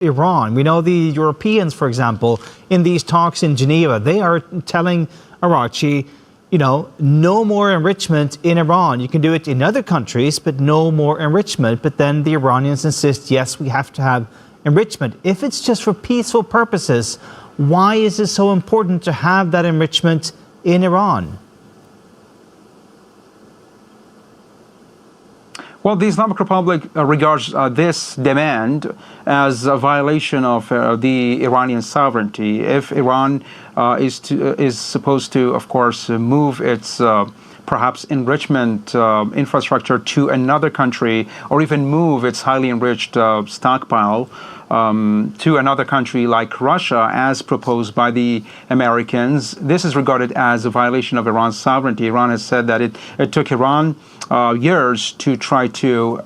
Iran. We know the Europeans, for example, in these talks in Geneva, they are telling Araghchi, no more enrichment in Iran. You can do it in other countries, but no more enrichment. But then the Iranians insist, yes, we have to have enrichment. If it's just for peaceful purposes, why is it so important to have that enrichment in Iran? Well, the Islamic Republic regards this demand as a violation of the Iranian sovereignty. If Iran is supposed to, of course, move its perhaps enrichment infrastructure to another country, or even move its highly enriched stockpile to another country like Russia, as proposed by the Americans, this is regarded as a violation of Iran's sovereignty. Iran has said that it took Iran years to try to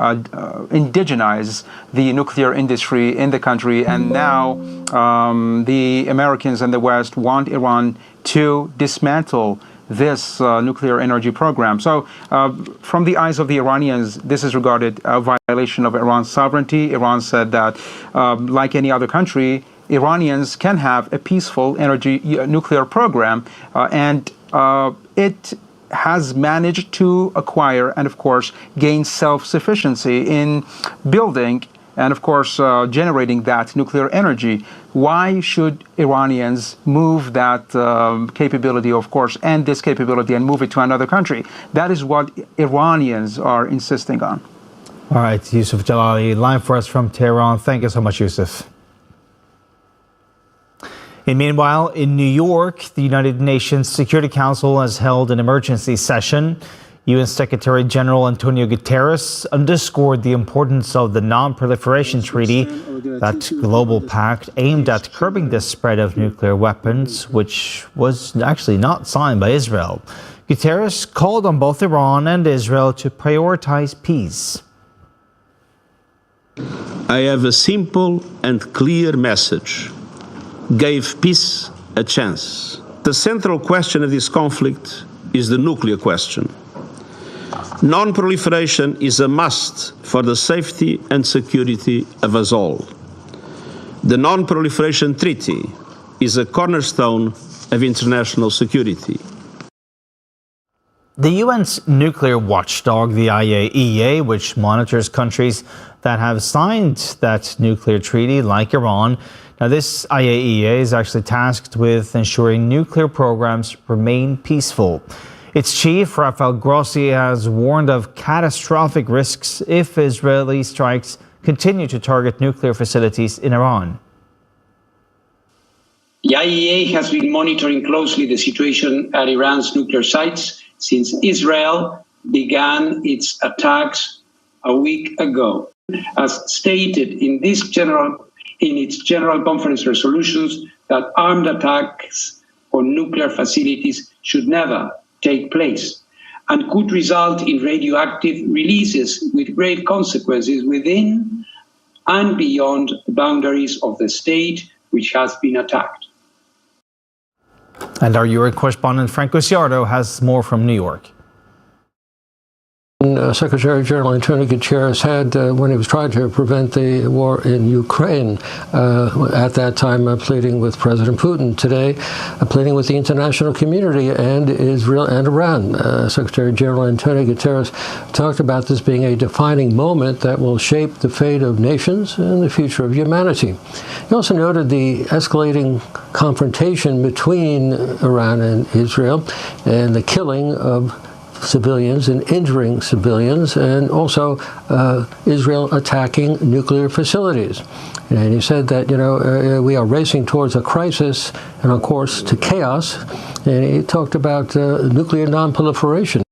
indigenize the nuclear industry in the country, and now the Americans and the West want Iran to dismantle this nuclear energy program. So from the eyes of the Iranians, this is regarded a violation of Iran's sovereignty. Iran said that like any other country, Iranians can have a peaceful energy nuclear program, and it has managed to acquire and, of course, gain self-sufficiency in building and, of course, generating that nuclear energy. Why should Iranians move that capability, of course, and this capability, and move it to another country? That is what Iranians are insisting on. All right, Yusuf Jalali, live for us from Tehran. Thank you so much, Yusuf. And meanwhile, in New York, the United Nations Security Council has held an emergency session. UN Secretary General Antonio Guterres underscored the importance of the Non-Proliferation Treaty, that global pact aimed at curbing the spread of nuclear weapons, which was actually not signed by Israel. Guterres called on both Iran and Israel to prioritize peace. I have a simple and clear message. Give peace a chance. The central question of this conflict is the nuclear question. Non-proliferation is a must for the safety and security of us all. The Non-Proliferation Treaty is a cornerstone of international security. The UN's nuclear watchdog, the IAEA, which monitors countries that have signed that nuclear treaty, like Iran. Now, this IAEA is actually tasked with ensuring nuclear programs remain peaceful. Its chief, Rafael Grossi, has warned of catastrophic risks if Israeli strikes continue to target nuclear facilities in Iran. The IAEA has been monitoring closely the situation at Iran's nuclear sites since Israel began its attacks a week ago. As stated in its General Conference resolutions, that armed attacks on nuclear facilities should never take place and could result in radioactive releases with grave consequences within and beyond the boundaries of the state which has been attacked. And our UN correspondent Franco Ciardo has more from New York. Secretary General Antonio Guterres had when he was trying to prevent the war in Ukraine, at that time pleading with President Putin. Today, pleading with the international community and Israel and Iran. Secretary General Antonio Guterres talked about this being a defining moment that will shape the fate of nations and the future of humanity. He also noted the escalating confrontation between Iran and Israel and the killing of civilians and injuring civilians, and also Israel attacking nuclear facilities. And he said that, we are racing towards a crisis and, of course, to chaos. And he talked about nuclear non-proliferation.